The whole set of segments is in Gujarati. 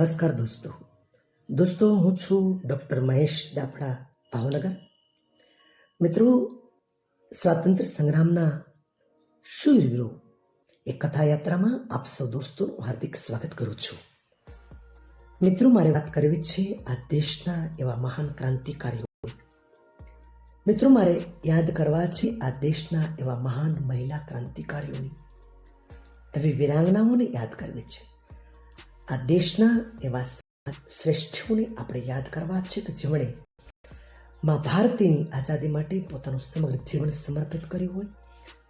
નમસ્કાર દોસ્તો હું છું ડૉક્ટર મહેશ દાફડા, ભાવનગર. મિત્રો, સ્વાતંત્ર્ય સંગ્રામના શૂરવીરો એ કથાયાત્રામાં આપ સૌ દોસ્તોનું હાર્દિક સ્વાગત કરું છું. મિત્રો, મારે વાત કરવી છે આ દેશના એવા મહાન ક્રાંતિકારીઓ. મિત્રો, મારે યાદ કરવા છે આ દેશના એવા મહાન મહિલા ક્રાંતિકારીઓની, એવી વીરાંગનાઓને યાદ કરવી છે. આ દેશના એવા શ્રેષ્ઠોને આપણે યાદ કરવા છે કે જેમણે મા ભારતીની આઝાદી માટે પોતાનું સમગ્ર જીવન સમર્પિત કર્યું હોય,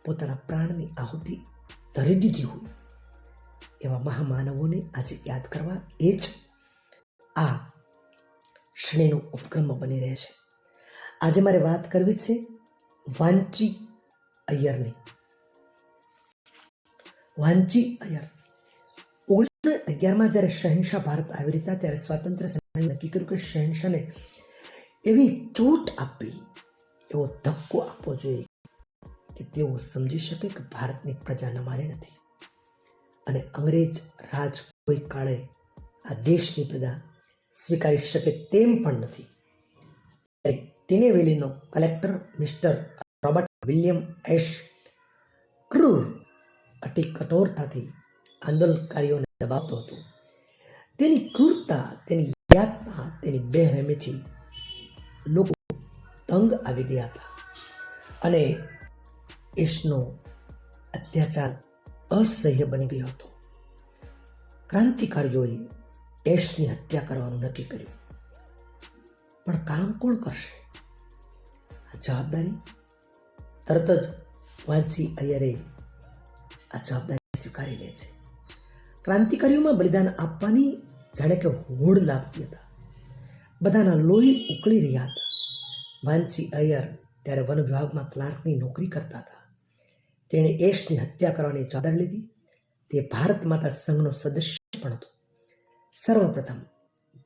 પોતાના પ્રાણની આહુતિ ધરી દીધી હોય. એવા મહામાનવોને આજે યાદ કરવા એ જ આ શ્રેણીનો ઉપક્રમ બની રહે છે. આજે મારે વાત કરવી છે વાંચી અય્યરની. વાંચી અય્યર 1911માં જ્યારે શહેનશાહ ભારત આવી રહ્યા ત્યારે સ્વાતંત્ર્ય સેનાએ નક્કી કર્યું કે શહેનશાહને એવી ચોટ આપવી, એવો ધક્કો આપવો જોઈએ કે તેઓ સમજી શકે કે ભારતની પ્રજા નમારી નથી અને અંગ્રેજ રાજ કોઈ કાળે આ દેશની પ્રજા સ્વીકારી શકે તેમ પણ નથી. તિનેવેલીનો collector mister Robert William Ashe ક્રૂર અતિ કઠોરતાથી આંદોલનકારીઓને દબાવતો હતો. તેની ક્રૂરતા, તેની યાતના, તેની બેરહેમીથી લોકો તંગ આવી ગયા હતા અને એશનો અત્યાચાર અસહ્ય બની ગયો હતો. ક્રાંતિકારીઓએ એશની હત્યા કરવાનું નક્કી કર્યું. પણ કામ કોણ કરશે? આ જવાબદારી તરત જ વાંચી અય્યરે આ જવાબદારી સ્વીકારી લે છે. ક્રાંતિકારીઓમાં બલિદાન આપવાની જાણે કે હોડ લાગતી હતા. બધાના લોહી ઉકળી રહ્યા હતા. વાંચી અય્યર ત્યારે વન વિભાગમાં ક્લાર્કની નોકરી કરતા હતા. તેણે એશની હત્યા કરવાની જવાબદારી લીધી. તે ભારત માતા સંઘનો સદસ્ય પણ હતો. સર્વપ્રથમ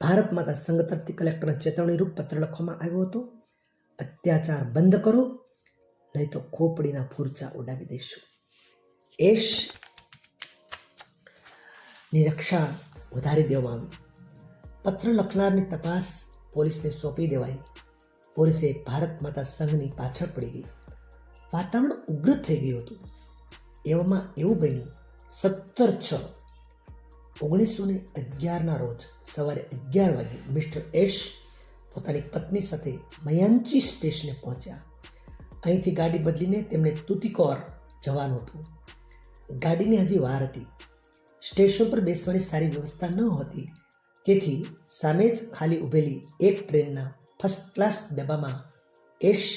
ભારત માતા સંઘ તરફથી કલેક્ટરને ચેતવણીરૂપ પત્ર લખવામાં આવ્યો હતો. અત્યાચાર બંધ કરો, નહીં તો ખોપડીના ફૂરચા ઉડાવી દઈશું. એશ ની રક્ષા વધારી દેવામાં આવી. પત્ર લખનારની તપાસ પોલીસને સોંપી દેવાઈ. પોલીસે ભારત માતા સંઘની પાછળ પડી ગઈ. વાતાવરણ ઉગ્ર થઈ ગયું હતું. એવામાં એવું બન્યું 17/6/1911ના રોજ સવારે 11 વાગે મિસ્ટર એશ પોતાની પત્ની સાથે મયાંચી સ્ટેશને પહોંચ્યા. અહીંથી ગાડી બદલીને તેમણે તુતિકોર જવાનું હતું. ગાડીની હજી વાર હતી. સ્ટેશન પર બેસવાની સારી વ્યવસ્થા ન હતી, તેથી સામે જ ખાલી ઉભેલી એક ટ્રેનના ફર્સ્ટ ક્લાસ ડબ્બામાં એશ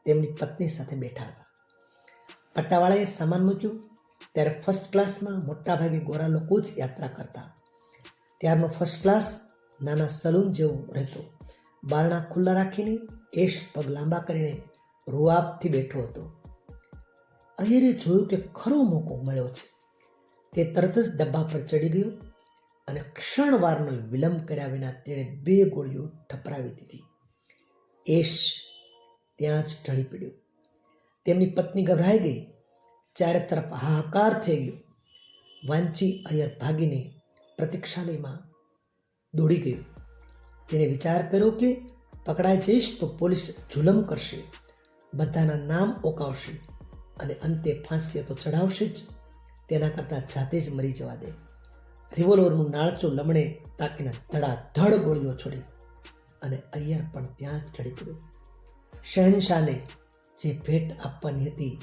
તેમની પત્ની સાથે બેઠા હતા. પટ્ટાવાળાએ સામાન મૂક્યો ત્યારે ફર્સ્ટ ક્લાસમાં મોટાભાગે ગોરા લોકો જ યાત્રા કરતા. ત્યારનો ફર્સ્ટ ક્લાસ નાના સલૂન જેવો રહેતો. બારણા ખુલ્લા રાખીને એશ પગ લાંબા કરીને રૂઆબથી બેઠો હતો. અય્યરે જોયું કે ખરો મોકો મળ્યો છે. તે તરત જ ડબ્બા પર ચડી ગયો અને ક્ષણવારનો વિલંબ કર્યા વિના તેણે 2 ગોળીઓ ઠપરાવી દીધી. એશ ત્યાં જ ઢળી પડ્યો. તેમની પત્ની ગભરાઈ ગઈ. ચારે તરફ હાહાકાર થઈ ગયો. વાંચી અય્યર ભાગીને પ્રતીક્ષાલયમાં દોડી ગયો. તેણે વિચાર કર્યો કે પકડાઈ જઈશ તો પોલીસ જુલમ કરશે, બધાના નામ ઓકાવશે અને અંતે ફાંસીએ તો ચડાવશે જ. તેના કરતાં જાતે જ મરી જવા દે. રિવોલ્વરનું નાળચું લમણે તાકીને ધડાધડ ગોળીઓ છોડી અને અય્યર પણ ત્યાં જ ઢળી પડ્યો. શહેનશાહને જે ભેટ આપવાની હતી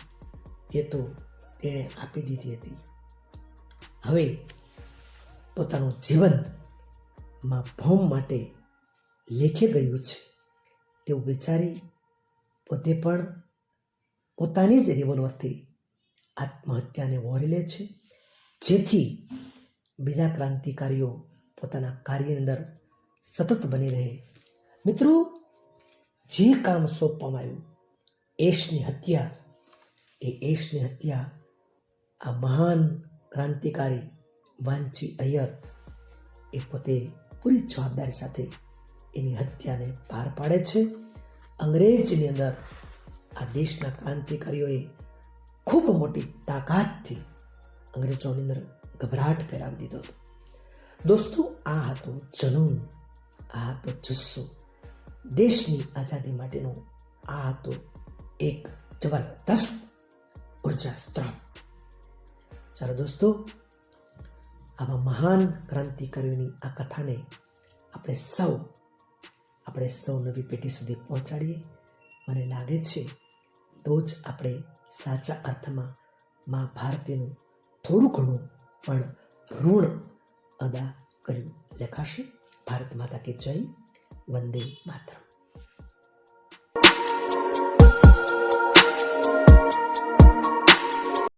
તે તો તેણે આપી દીધી હતી. હવે પોતાનું જીવન માં ભૌમ માટે લેખે ગયું છે તેવું વિચારી પોતે પણ પોતાની જ રિવોલ્વરથી આત્મહત્યાને વહોરી લે છે, જેથી બીજા ક્રાંતિકારીઓ પોતાના કાર્યની અંદર સતત બની રહે. મિત્રો, જે કામ સોંપવામાં આવ્યું એશની હત્યા, એ એશની હત્યા આ મહાન ક્રાંતિકારી વાંચી અય્યર એ પોતે પૂરી જવાબદારી સાથે એની હત્યાને પાર પાડે છે. અંગ્રેજની અંદર આ દેશના ક્રાંતિકારીઓએ ખૂબ મોટી તાકાતથી અંગ્રેજોની અંદર ગભરાટ ફેલાવી દીધો હતો. દોસ્તો, આ હતો જનૂન, આ હતો જુસ્સો, દેશની આઝાદી માટેનો આ હતો એક જબરદસ્ત ઉર્જા સ્ત્રોત. ચાલો દોસ્તો, આવા મહાન ક્રાંતિકારીઓની આ કથાને આપણે સૌ નવી પેઢી સુધી પહોંચાડીએ. મને લાગે છે તો જ આપણે સાચા અર્થમાં મા ભારતીનું થોડું ઘણું પણ ઋણ અદા કર્યું લેખાશે. ભારત માતા કી જય. વંદે માતરમ.